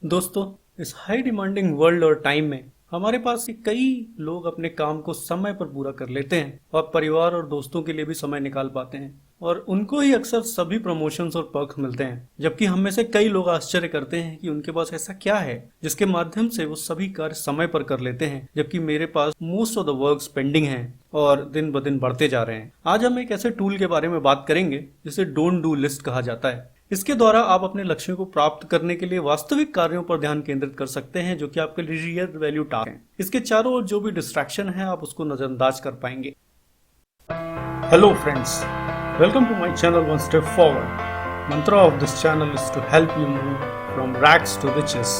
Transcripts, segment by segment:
दोस्तों, इस high demanding world और टाइम में हमारे पास कई लोग अपने काम को समय पर पूरा कर लेते हैं और परिवार और दोस्तों के लिए भी समय निकाल पाते हैं और उनको ही अक्सर सभी प्रमोशंस और पर्क्स मिलते हैं। जबकि हम में से कई लोग आश्चर्य करते हैं कि उनके पास ऐसा क्या है जिसके माध्यम से वो सभी कार्य समय पर कर लेते हैं, जबकि मेरे पास most of the work pending है और दिन ब दिन बढ़ते जा रहे हैं। आज हम एक ऐसे टूल के बारे में बात करेंगे जिसे डोंट डू लिस्ट कहा जाता है। इसके द्वारा आप अपने लक्ष्यों को प्राप्त करने के लिए वास्तविक कार्यों पर ध्यान केंद्रित कर सकते हैं, जो कि आपके लिए रियल वैल्यू टास्क हैं। इसके चारों ओर जो भी डिस्ट्रैक्शन है, आप उसको नजरअंदाज कर पाएंगे। Hello friends, welcome to my channel one step forward. Mantra of this channel is to help you move from rags to riches.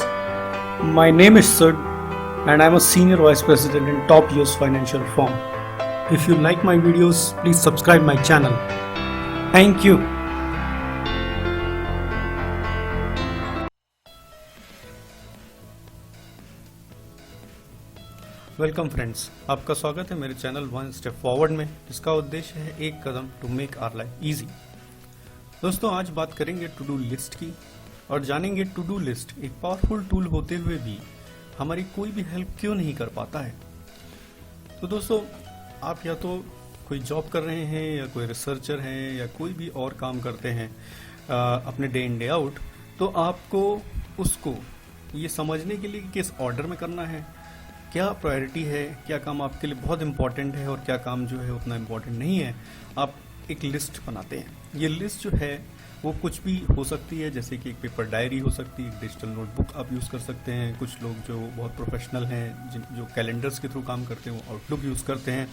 My name is Sid and I'm a senior vice president in top US financial firm. If you like my videos, please subscribe my channel. Thank you. Welcome friends, आपका स्वागत है मेरे channel one step forward में, जिसका उद्देश्य है एक कदम to make our life easy. दोस्तों, आज बात करेंगे टू डू लिस्ट की और जानेंगे टू डू लिस्ट एक पावरफुल टूल होते हुए भी हमारी कोई भी हेल्प क्यों नहीं कर पाता है। तो दोस्तों, आप या तो कोई जॉब कर रहे हैं या कोई रिसर्चर हैं या कोई भी और काम करते हैं अपने डे इन डे आउट, तो आपको उसको ये समझने के लिए कि किस ऑर्डर में करना है, क्या प्रायोरिटी है, क्या काम आपके लिए बहुत इंपॉर्टेंट है और क्या काम जो है उतना इंपॉर्टेंट नहीं है, आप एक लिस्ट बनाते हैं। ये लिस्ट जो है वो कुछ भी हो सकती है, जैसे कि एक पेपर डायरी हो सकती है, एक डिजिटल नोटबुक आप यूज़ कर सकते हैं। कुछ लोग जो बहुत प्रोफेशनल हैं, जो कैलेंडर्स के थ्रू काम करते हैं, वो आउटलुक यूज़ करते हैं।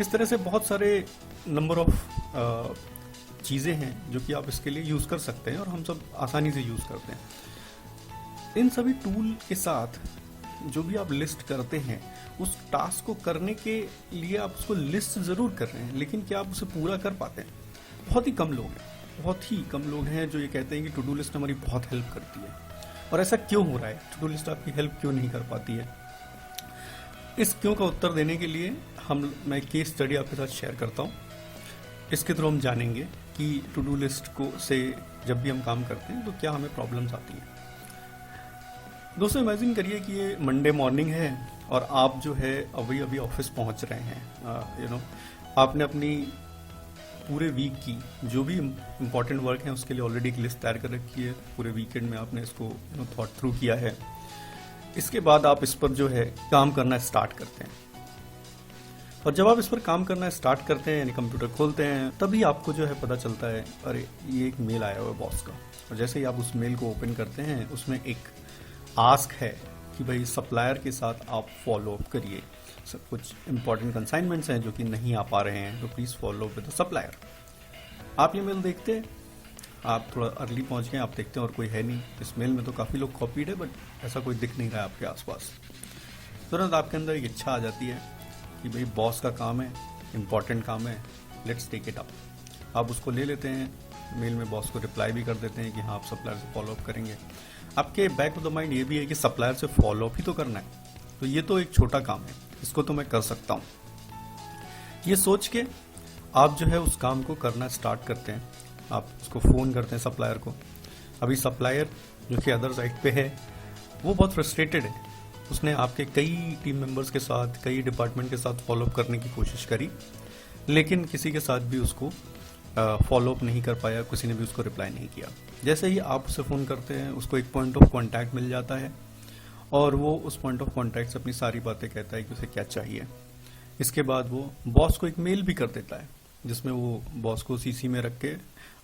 इस तरह से बहुत सारे नंबर ऑफ चीज़ें हैं जो कि आप इसके लिए यूज़ कर सकते हैं और हम सब आसानी से यूज़ करते हैं। इन सभी टूल के साथ जो भी आप लिस्ट करते हैं, उस टास्क को करने के लिए आप उसको लिस्ट ज़रूर कर रहे हैं, लेकिन क्या आप उसे पूरा कर पाते हैं? बहुत ही कम लोग हैं, बहुत ही कम लोग हैं जो ये कहते हैं कि टू डू लिस्ट हमारी बहुत हेल्प करती है। और ऐसा क्यों हो रहा है? टू डू लिस्ट आपकी हेल्प क्यों नहीं कर पाती है? इस क्यों का उत्तर देने के लिए मैं केस स्टडी आपके साथ शेयर करता हूँ। इसके थ्रू हम जानेंगे कि टू डू लिस्ट को से जब भी हम काम करते हैं तो क्या हमें प्रॉब्लम्स आती हैं। दोस्तों, इमेजिन करिए कि ये मंडे मॉर्निंग है और आप जो है अभी अभी ऑफिस पहुंच रहे हैं। आपने अपनी पूरे वीक की जो भी इम्पोर्टेंट वर्क है उसके लिए ऑलरेडी एक लिस्ट तैयार कर रखी है। पूरे वीकेंड में आपने इसको थॉट थ्रू किया है। इसके बाद आप इस पर जो है काम करना स्टार्ट करते हैं और जब आप इस पर काम करना स्टार्ट करते हैं, यानी कंप्यूटर खोलते हैं, तभी आपको जो है पता चलता है, अरे ये एक मेल आया हुआ है बॉस का। और जैसे ही आप उस मेल को ओपन करते हैं, उसमें एक आस्क है कि भाई सप्लायर के साथ आप फॉलो अप करिए। सब कुछ इंपॉर्टेंट कंसाइनमेंट्स हैं जो कि नहीं आ पा रहे हैं, तो please follow up with the supplier. आप ये मेल देखते हैं, आप थोड़ा अर्ली पहुंच गए, आप देखते हैं और कोई है नहीं इस मेल में, तो काफ़ी लोग कॉपीड है बट ऐसा कोई दिख नहीं रहा है आपके आसपास। तुरंत आपके अंदर एक इच्छा आ जाती है कि भाई बॉस का काम है, इंपॉर्टेंट काम है, लेट्स टेक इट अप। आप उसको ले लेते हैं, मेल में बॉस को रिप्लाई भी कर देते हैं कि हाँ आप सप्लायर से फॉलो अप करेंगे। आपके बैक ऑफ द माइंड ये भी है कि सप्लायर से फॉलो अप ही तो करना है, तो ये तो एक छोटा काम है, इसको तो मैं कर सकता हूँ। ये सोच के आप जो है उस काम को करना स्टार्ट करते हैं। आप उसको फ़ोन करते हैं सप्लायर को। अभी सप्लायर जो कि अदर साइड पे है, वो बहुत फ्रस्ट्रेटेड है। उसने आपके कई टीम मेंबर्स के साथ, कई डिपार्टमेंट के साथ फॉलो अप करने की कोशिश करी, लेकिन किसी के साथ भी उसको फॉलो अप नहीं कर पाया, किसी ने भी उसको रिप्लाई नहीं किया। जैसे ही आप उसे फ़ोन करते हैं, उसको एक पॉइंट ऑफ कांटेक्ट मिल जाता है और वो उस पॉइंट ऑफ कांटेक्ट से अपनी सारी बातें कहता है कि उसे क्या चाहिए। इसके बाद वो बॉस को एक मेल भी कर देता है, जिसमें वो बॉस को सीसी में रख के,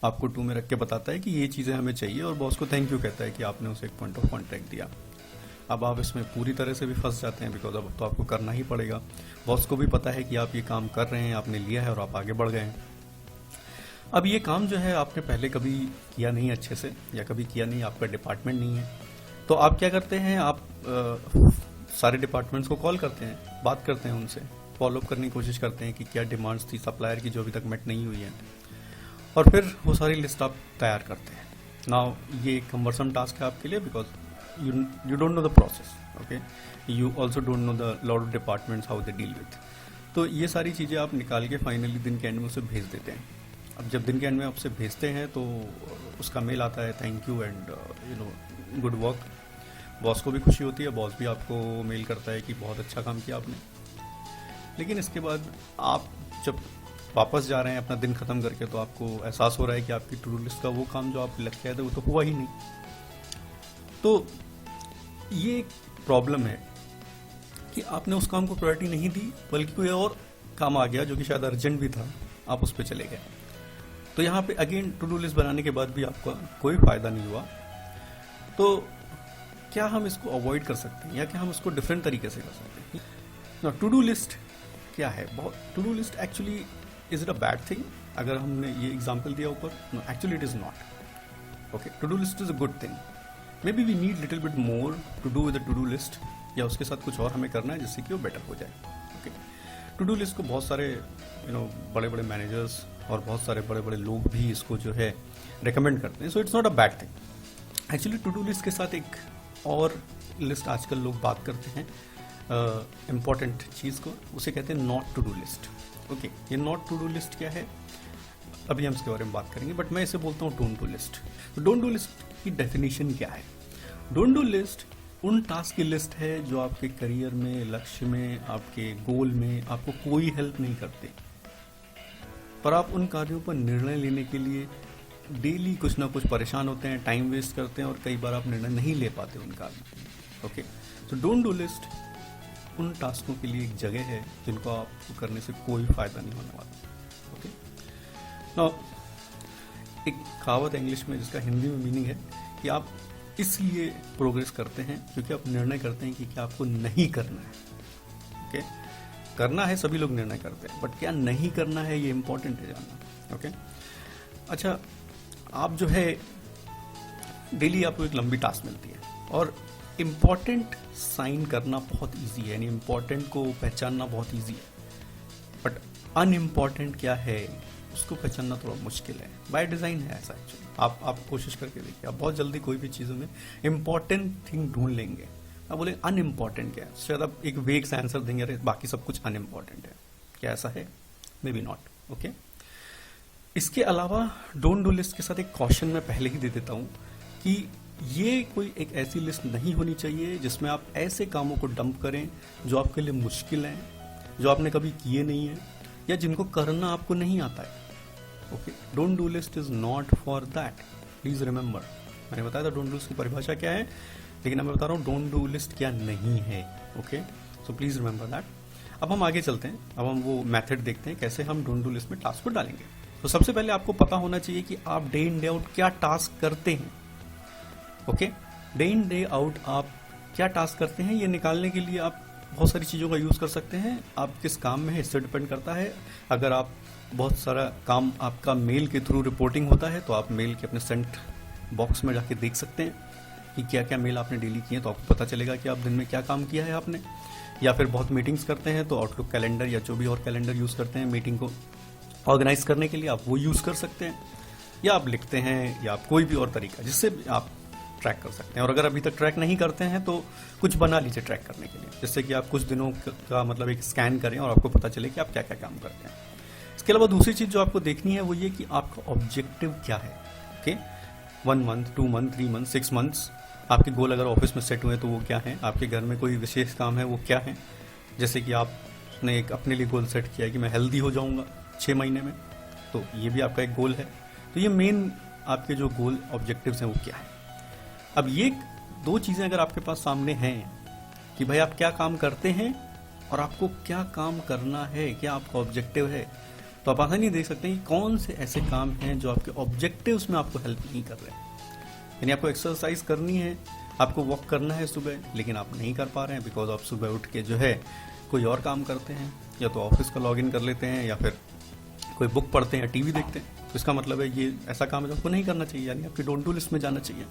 आपको टू में रख के बताता है कि ये चीज़ें हमें चाहिए, और बॉस को थैंक यू कहता है कि आपने उसे एक पॉइंट ऑफ कांटेक्ट दिया। अब आप इसमें पूरी तरह से भी फंस जाते हैं, बिकॉज अब तो आपको करना ही पड़ेगा। बॉस को भी पता है कि आप ये काम कर रहे हैं, आपने लिया है और आप आगे बढ़ गए हैं। अब ये काम जो है आपने पहले कभी किया नहीं अच्छे से, या कभी किया नहीं, आपका डिपार्टमेंट नहीं है, तो आप क्या करते हैं, आप सारे डिपार्टमेंट्स को कॉल करते हैं, बात करते हैं उनसे, फॉलो अप करने की कोशिश करते हैं कि क्या डिमांड्स थी सप्लायर की जो अभी तक मेट नहीं हुई है, और फिर वो सारी लिस्ट आप तैयार करते हैं। नाउ ये एक कम्बरसम टास्क है आपके लिए, because you don't know the process, okay, you also don't know the lot of departments how they deal with. तो ये सारी चीज़ें आप निकाल के फाइनली दिन के एंड में उसे भेज देते हैं। अब जब दिन के एंड में आपसे भेजते हैं तो उसका मेल आता है, thank you and good work. Boss को भी खुशी होती है, बॉस भी आपको मेल करता है कि बहुत अच्छा काम किया आपने। लेकिन इसके बाद आप जब वापस जा रहे हैं अपना दिन खत्म करके, तो आपको एहसास हो रहा है कि आपकी टू डू लिस्ट का वो काम जो आप लग के आए थे वो तो हुआ ही नहीं। तो ये एक प्रॉब्लम है कि आपने उस काम को प्रायोरिटी नहीं दी, बल्कि कोई और काम आ गया जो कि शायद अर्जेंट भी था, आप उस पर चले गए। तो यहाँ पे अगेन टू डू लिस्ट बनाने के बाद भी आपका कोई फायदा नहीं हुआ। तो क्या हम इसको अवॉइड कर सकते हैं, या क्या हम इसको डिफरेंट तरीके से कर सकते हैं? टू डू लिस्ट क्या है? To do list actually is it a bad thing? अगर हमने ये एग्जाम्पल दिया ऊपर, no actually it is not. Okay, to do list is a good thing. Maybe we need little bit more to do with to do list, या उसके साथ कुछ और हमें करना है जिससे कि वो बेटर हो जाए। ओके, टू डू लिस्ट को बहुत सारे बड़े बड़े मैनेजर्स और बहुत सारे बड़े बड़े लोग भी इसको जो है रिकमेंड करते हैं। So it's not a bad thing. Actually to do list के साथ एक और लिस्ट आजकल लोग बात करते हैं इम्पॉर्टेंट चीज़ को, उसे कहते हैं not to do list. Okay, ये नॉट टू डू लिस्ट क्या है, अभी हम इसके बारे में बात करेंगे, बट मैं इसे बोलता हूँ डोंट डू लिस्ट। तो डोंट डू लिस्ट की डेफिनेशन क्या है? डोंट डू लिस्ट उन टास्क की लिस्ट है जो आपके करियर में, लक्ष्य में, आपके गोल में आपको कोई हेल्प नहीं करते, पर आप उन कार्यों पर निर्णय लेने के लिए डेली कुछ ना कुछ परेशान होते हैं, टाइम वेस्ट करते हैं, और कई बार आप निर्णय नहीं ले पाते उन कार्यों में। ओके, तो डोंट डू लिस्ट उन टास्कों के लिए एक जगह है जिनको आपको करने से कोई फायदा नहीं होने वाला। ओके, नाउ एक कहावत इंग्लिश में जिसका हिंदी में मीनिंग है कि आप इसलिए प्रोग्रेस करते हैं क्योंकि आप निर्णय करते हैं कि क्या आपको नहीं करना है। ओके, करना है सभी लोग निर्णय करते हैं, बट क्या नहीं करना है ये इंपॉर्टेंट है जानना। ओके, अच्छा, आप जो है डेली आपको एक लंबी टास्क मिलती है, और इम्पॉर्टेंट साइन करना बहुत इजी है, यानी इम्पॉर्टेंट को पहचानना बहुत इजी है, बट अनइम्पॉर्टेंट क्या है उसको पहचानना थोड़ा मुश्किल है। बाय डिजाइन है ऐसा एक्चुअली। आप कोशिश करके देखिए, आप बहुत जल्दी कोई भी चीज़ों में इम्पॉर्टेंट थिंग ढूंढ लेंगे। आप बोले अनइम्पॉर्टेंट क्या है, शायद आप एक वेग से आंसर देंगे, अरे बाकी सब कुछ अनइम्पॉर्टेंट है। क्या ऐसा है? May be not. ओके, इसके अलावा डोंट डू लिस्ट के साथ एक कॉशन मैं पहले ही दे देता हूं कि ये कोई एक ऐसी लिस्ट नहीं होनी चाहिए जिसमें आप ऐसे कामों को डंप करें जो आपके लिए मुश्किल हैं, जो आपने कभी किए नहीं है, या जिनको करना आपको नहीं आता है। Okay, don't do list is not for that, please remember. मैंने बताया था डोंट डू लिस्ट की परिभाषा क्या है, लेकिन मैं बता रहा हूँ डोंट डू लिस्ट क्या नहीं है। Okay, so please remember that. अब हम आगे चलते हैं, अब हम वो मेथड देखते हैं कैसे हम डोंट डू लिस्ट में टास्क को डालेंगे। तो सबसे पहले आपको पता होना चाहिए कि आप डे इन डे आउट क्या टास्क करते हैं। Okay, day in day out आप क्या टास्क करते हैं ये निकालने के लिए आप बहुत सारी चीज़ों का यूज़ कर सकते हैं। आप किस काम में है इससे डिपेंड करता है। अगर आप बहुत सारा काम आपका मेल के थ्रू रिपोर्टिंग होता है, तो आप मेल के अपने सेंट बॉक्स में जाके देख सकते हैं कि क्या क्या मेल आपने डेली किए, तो आपको पता चलेगा कि आप दिन में क्या काम किया है आपने। या फिर बहुत मीटिंग्स करते हैं तो आउटलुक कैलेंडर या जो भी और कैलेंडर यूज़ करते हैं मीटिंग को ऑर्गेनाइज करने के लिए, आप वो यूज़ कर सकते हैं, या आप लिखते हैं, या आप कोई भी और तरीका जिससे आप ट्रैक कर सकते हैं। और अगर अभी तक ट्रैक नहीं करते हैं तो कुछ बना लीजिए ट्रैक करने के लिए, जिससे कि आप कुछ दिनों का मतलब एक स्कैन करें और आपको पता चले कि आप क्या क्या काम करते हैं। इसके अलावा दूसरी चीज़ जो आपको देखनी है वो ये कि आपका ऑब्जेक्टिव क्या है। Okay, 1 month, 2 month, 3 month, 6 months आपके गोल अगर ऑफिस में सेट हुए तो वो क्या है, आपके घर में कोई विशेष काम है वो क्या है। जैसे कि आपने एक अपने लिए गोल सेट किया है कि मैं हेल्दी हो जाऊंगा 6 महीने में, तो ये भी आपका एक गोल है। तो ये मेन आपके जो गोल ऑब्जेक्टिव्स हैं वो क्या है। अब ये 2 चीज़ें अगर आपके पास सामने हैं कि भाई आप क्या काम करते हैं और आपको क्या काम करना है, क्या आपका ऑब्जेक्टिव है, तो आप आसानी देख सकते हैं कि कौन से ऐसे काम हैं जो आपके ऑब्जेक्टिव्स में आपको हेल्प नहीं कर रहे। यानी आपको एक्सरसाइज करनी है, आपको वॉक करना है सुबह, लेकिन आप नहीं कर पा रहे हैं बिकॉज आप सुबह उठ के जो है कोई और काम करते हैं, या तो ऑफिस का लॉगिन कर लेते हैं, या फिर कोई बुक पढ़ते हैं, टीवी देखते हैं। तो इसका मतलब है ये ऐसा काम है जो आपको नहीं करना चाहिए, यानी आपकी डोंट डू लिस्ट में जाना चाहिए।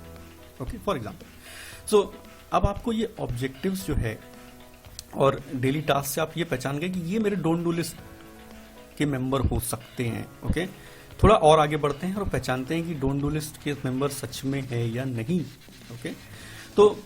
Okay, for example. सो अब आपको ये ऑब्जेक्टिव्स जो है और डेली टास्क से आप ये पहचान गए कि ये मेरे डोंट डू लिस्ट के मेंबर हो सकते हैं। ओके, थोड़ा और आगे बढ़ते हैं और पहचानते हैं कि डोंट डू लिस्ट के मेंबर सच में है या नहीं। ओके, तो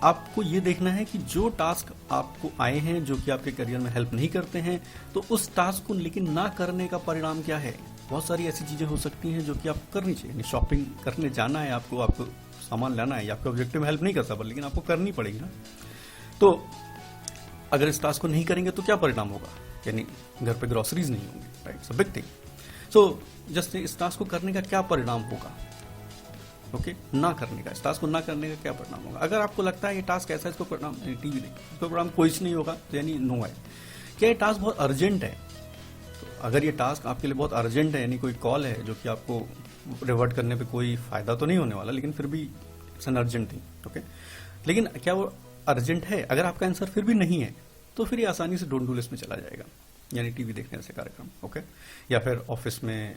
आपको ये देखना है कि जो टास्क आपको आए हैं जो कि आपके करियर में हेल्प नहीं करते हैं, तो उस टास्क को लेकिन ना करने का परिणाम क्या है। बहुत सारी ऐसी चीजें हो सकती हैं जो कि आपको करनी चाहिए। शॉपिंग करने जाना है आपको सामान लाना है, ये आपके ऑब्जेक्टिव में हेल्प नहीं करता, पर लेकिन आपको करनी पड़ेगी ना। तो अगर इस टास्क को नहीं करेंगे तो क्या परिणाम होगा, यानी घर पे ग्रोसरीज नहीं होंगी, right, so big thing. So just इस टास्क को करने का क्या परिणाम होगा, ओके, ना करने का, इस टास्क को ना करने का क्या परिणाम होगा। अगर आपको लगता है ये टास्क ऐसा है, इसको परिणाम, टीवी देख, इसको परिणाम कुछ नहीं होगा, तो यानी नो है। क्या ये टास्क बहुत अर्जेंट है, तो अगर ये टास्क आपके लिए बहुत अर्जेंट है, यानी कोई कॉल है जो कि आपको रिवर्ट करने पे कोई फायदा तो नहीं होने वाला, लेकिन फिर भी it's an urgent thing, okay, लेकिन क्या वो अर्जेंट है, अगर आपका आंसर फिर भी नहीं है, तो फिर ये आसानी से डोंट डू लिस्ट में चला जाएगा, यानी टीवी देखने जैसे कार्यक्रम, ओके, या फिर ऑफिस में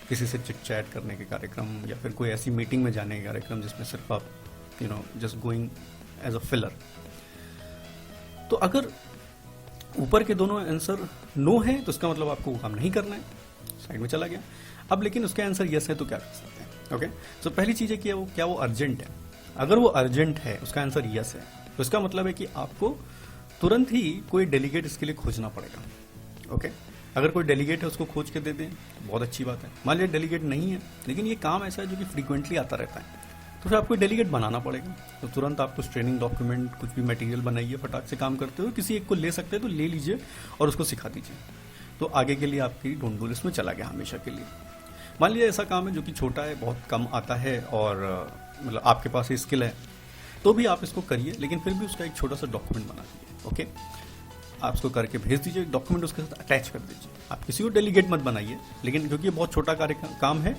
किसी से चिट चैट करने के कार्यक्रम, या फिर कोई ऐसी मीटिंग में जाने के कार्यक्रम जिसमें सिर्फ आप just going as a filler. तो अगर ऊपर के दोनों आंसर नो है तो इसका मतलब आपको वो काम नहीं करना है, साइड में चला गया। अब लेकिन उसका आंसर यस है तो क्या कर सकते हैं, ओके। सो पहली चीज है कि क्या वो अर्जेंट है। अगर वो अर्जेंट है, उसका आंसर यस है, तो इसका मतलब है कि आपको तुरंत ही कोई डेलीगेट इसके लिए खोजना पड़ेगा, ओके। अगर कोई डेलीगेट है उसको खोज के दे दें तो बहुत अच्छी बात है। मान लीजिए डेलीगेट नहीं है, लेकिन ये काम ऐसा है जो कि फ्रीक्वेंटली आता रहता है, तो फिर आपको डेलीगेट बनाना पड़ेगा। तो तुरंत आप कुछ ट्रेनिंग डॉक्यूमेंट, कुछ भी मटेरियल बनाइए, फटाक से काम करते हुए, किसी एक को ले सकते हैं तो ले लीजिए और उसको सिखा दीजिए, तो आगे के लिए आपकी डोंट डू लिस्ट में चला गया हमेशा के लिए। मान लीजिए ऐसा काम है जो कि छोटा है, बहुत कम आता है, और मतलब आपके पास ये स्किल है, तो भी आप इसको करिए, लेकिन फिर भी उसका एक छोटा सा डॉक्यूमेंट बना दीजिए, ओके। आप उसको करके भेज दीजिए, डॉक्यूमेंट उसके साथ अटैच कर दीजिए। आप किसी को डेलीगेट मत बनाइए, लेकिन क्योंकि ये बहुत छोटा काम है,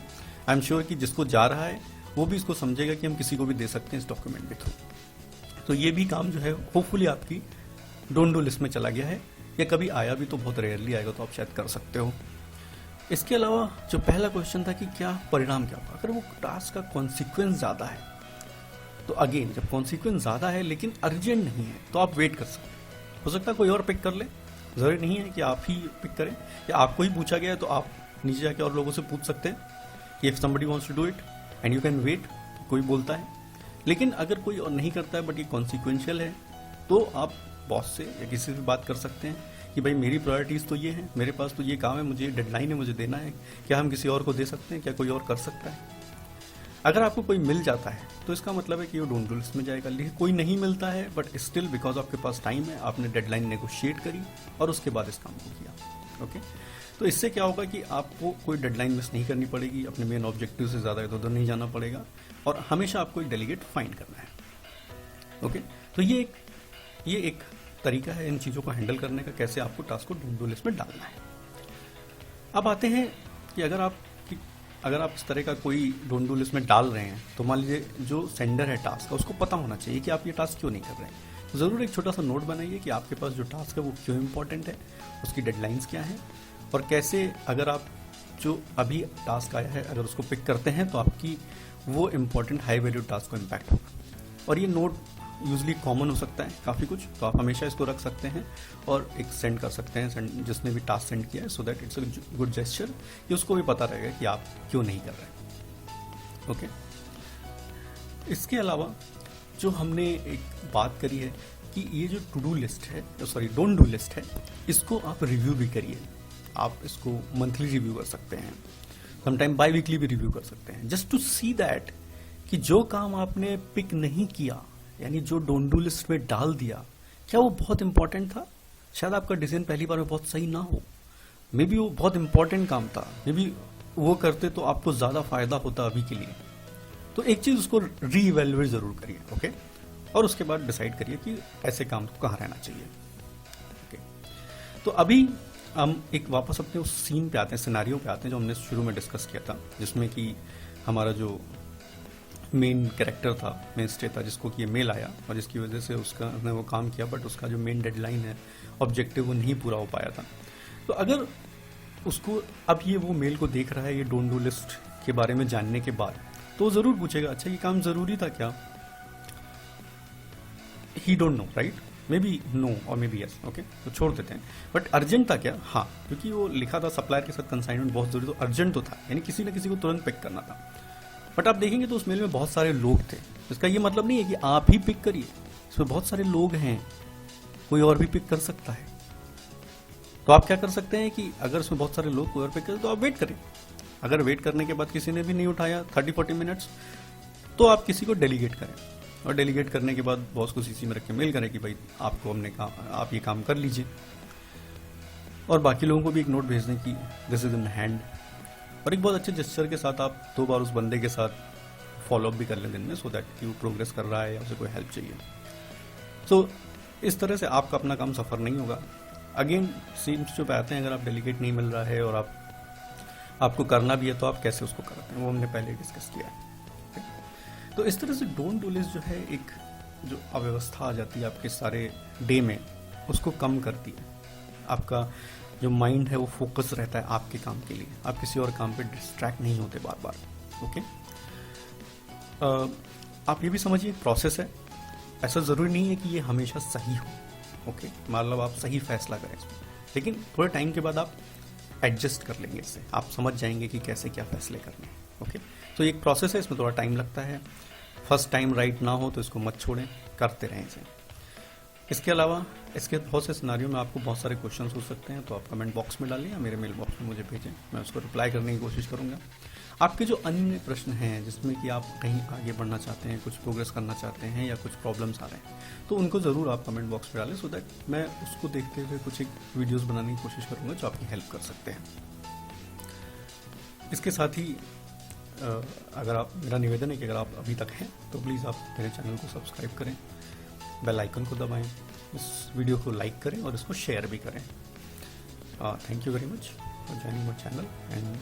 आई एम श्योर कि जिसको जा रहा है वो भी इसको समझेगा कि हम किसी को भी दे सकते हैं इस डॉक्यूमेंट के थ्रू। तो ये भी काम जो है होपफुली आपकी डोंट डू लिस्ट में चला गया है, या कभी आया भी तो बहुत रेयरली आएगा, तो आप शायद कर सकते हो। इसके अलावा जो पहला क्वेश्चन था कि क्या परिणाम क्या होगा अगर वो टास्क का कॉन्सिक्वेंस ज्यादा है, तो अगेन जब कॉन्सिक्वेंस ज्यादा है लेकिन अर्जेंट नहीं है, तो आप वेट कर सकते हैं। हो सकता है कोई और पिक कर ले, जरूरी नहीं है कि आप ही पिक करें, या आपको ही पूछा गया है तो आप नीचे जाके और लोगों से पूछ सकते हैं कि if somebody wants to do it and you can wait, कोई बोलता है। लेकिन अगर कोई और नहीं करता है बट ये कॉन्सिक्वेंशियल है, तो आप बॉस से या किसी से बात कर सकते हैं कि भाई मेरी प्रायोरिटीज तो ये है, मेरे पास तो ये काम है, मुझे डेडलाइन है, मुझे देना है, क्या हम किसी और को दे सकते हैं, क्या कोई और कर सकता है। अगर आपको कोई मिल जाता है तो इसका मतलब है कि वो डोंट डू लिस्ट में जाएगा, लेकिन कोई नहीं मिलता है बट स्टिल बिकॉज आपके पास टाइम है, आपने डेडलाइन नेगोशिएट करी और उसके बाद इस काम को किया, ओके। तो इससे क्या होगा कि आपको कोई डेडलाइन मिस नहीं करनी पड़ेगी, अपने मेन ऑब्जेक्टिव से ज़्यादा इधर उधर नहीं जाना पड़ेगा, और हमेशा आपको एक डेलीगेट फाइंड करना है, ओके। तो ये एक तरीका है इन चीज़ों को हैंडल करने का, कैसे आपको टास्क को डोंट डू लिस्ट में डालना है। अब आते हैं कि अगर आप इस तरह का कोई डोंट डू लिस्ट में डाल रहे हैं, तो मान लीजिए जो सेंडर है टास्क का, उसको पता होना चाहिए कि आप ये टास्क क्यों नहीं कर रहे हैं। तो ज़रूर एक छोटा सा नोट बनाइए कि आपके पास जो टास्क है वो क्यों इंपॉर्टेंट है, उसकी डेडलाइंस क्या है, और कैसे अगर आप जो अभी टास्क आया है अगर उसको पिक करते हैं तो आपकी वो इम्पोर्टेंट हाई वैल्यू टास्क को इम्पैक्ट होगा। और ये नोट यूजली कॉमन हो सकता है काफ़ी कुछ, तो आप हमेशा इसको रख सकते हैं और एक सेंड कर सकते हैं जिसने भी टास्क सेंड किया है, so that it's a good gesture कि उसको भी पता रहेगा कि आप क्यों नहीं कर रहे, ओके। इसके अलावा जो हमने एक बात करी है कि ये जो टू डू लिस्ट है, सॉरी डोंट डू लिस्ट है, इसको आप रिव्यू भी करिए। आप इसको मंथली रिव्यू कर सकते हैं, समटाइम बाई वीकली भी रिव्यू कर सकते हैं, जस्ट टू सी दैट कि जो काम आपने पिक नहीं किया, यानी जो डोंट डू लिस्ट में डाल दिया, क्या वो बहुत इंपॉर्टेंट था। शायद आपका डिसीजन पहली बार में बहुत सही ना हो, मे बी वो बहुत इंपॉर्टेंट काम था, मे बी वो करते तो आपको ज्यादा फायदा होता अभी के लिए। तो एक चीज उसको री इवेल्युएट जरूर करिए, ओके, और उसके बाद डिसाइड करिए कि ऐसे काम को कहाँ रहना चाहिए, ओके। तो अभी हम एक वापस अपने उस सीन पे आते हैं, सिनेरियो पे आते हैं जो हमने शुरू में डिस्कस किया था, जिसमें कि हमारा जो मेन कैरेक्टर था, मेन स्टे था, जिसको कि ये मेल आया और जिसकी वजह से उसने वो काम किया, बट उसका जो मेन डेडलाइन है, ऑब्जेक्टिव, वो नहीं पूरा हो पाया था। तो अगर उसको अब ये वो मेल को देख रहा है ये डोंट डू लिस्ट के बारे में जानने के बाद, तो वो जरूर पूछेगा, अच्छा ये काम जरूरी था क्या। He don't know, right, may be no और मे बी यस, ओके, तो छोड़ देते हैं। बट अर्जेंट था क्या, हाँ, क्योंकि वो लिखा था सप्लायर के साथ कंसाइनमेंट बहुत जरूरी, तो अर्जेंट तो था, यानी किसी न किसी को तुरंत पिक करना था। बट आप देखेंगे तो उस मेल में बहुत सारे लोग थे, इसका ये मतलब नहीं है कि आप ही पिक करिए, इसमें बहुत सारे लोग हैं, कोई और भी पिक कर सकता है। तो आप क्या कर सकते हैं कि अगर इसमें बहुत सारे लोग कोई और पिक करें तो आप वेट करें। अगर वेट करने के बाद किसी ने भी नहीं उठाया 30-40 मिनट्स, तो आप किसी को डेलीगेट करें, और डेलीगेट करने के बाद बॉस को सीसी में रख के मेल करें कि भाई आपको हमने काम, आप ये काम कर लीजिए, और बाकी लोगों को भी एक नोट भेज दें कि दिस इज इन हैंड, और एक बहुत अच्छे जेस्चर के साथ आप 2 बार उस बंदे के साथ फॉलोअप भी कर लें दिन में, सो दैट कि वो प्रोग्रेस कर रहा है या उसे कोई हेल्प चाहिए। तो इस तरह से आपका अपना काम सफ़र नहीं होगा। अगेन सीम्स जो आते हैं, अगर आप डेलीगेट नहीं मिल रहा है और आपको करना भी है तो आप कैसे उसको करते हैं, वो हमने पहले डिस्कस किया है। तो इस तरह से डोंट डू लिस्ट जो है एक जो अव्यवस्था आ जाती है आपके सारे डे में, उसको कम करती है। आपका जो माइंड है वो फोकस रहता है आपके काम के लिए, आप किसी और काम पे डिस्ट्रैक्ट नहीं होते बार बार। ओके, आप ये भी समझिए प्रोसेस है, ऐसा ज़रूरी नहीं है कि ये हमेशा सही हो। ओके, मतलब आप सही फैसला करें इसमें, लेकिन थोड़े टाइम के बाद आप एडजस्ट कर लेंगे इससे, आप समझ जाएंगे कि कैसे क्या फैसले करने हैं। ओके, तो ये एक प्रोसेस है, इसमें थोड़ा टाइम लगता है। फर्स्ट टाइम राइट ना हो तो इसको मत छोड़ें, करते रहें इसे। इसके अलावा इसके बहुत से सिनारियों में आपको बहुत सारे क्वेश्चंस हो सकते हैं, तो आप कमेंट बॉक्स में डालिए या मेरे मेल बॉक्स में मुझे भेजें, मैं उसको रिप्लाई करने की कोशिश करूंगा। आपके जो अन्य प्रश्न हैं जिसमें कि आप कहीं आगे बढ़ना चाहते हैं, कुछ प्रोग्रेस करना चाहते हैं या कुछ प्रॉब्लम्स आ रहे हैं, तो उनको ज़रूर आप कमेंट बॉक्स में डालें, सो दैट मैं उसको देखते हुए कुछ एक वीडियोज़ बनाने की कोशिश करूँगा जो आपकी हेल्प कर सकते हैं। इसके साथ ही अगर आप, मेरा निवेदन है कि अगर आप अभी तक हैं तो प्लीज़ आप मेरे चैनल को सब्सक्राइब करें, बेल आइकन को दबाएं, इस वीडियो को लाइक करें और इसको शेयर भी करें। Thank you very much for joining my channel and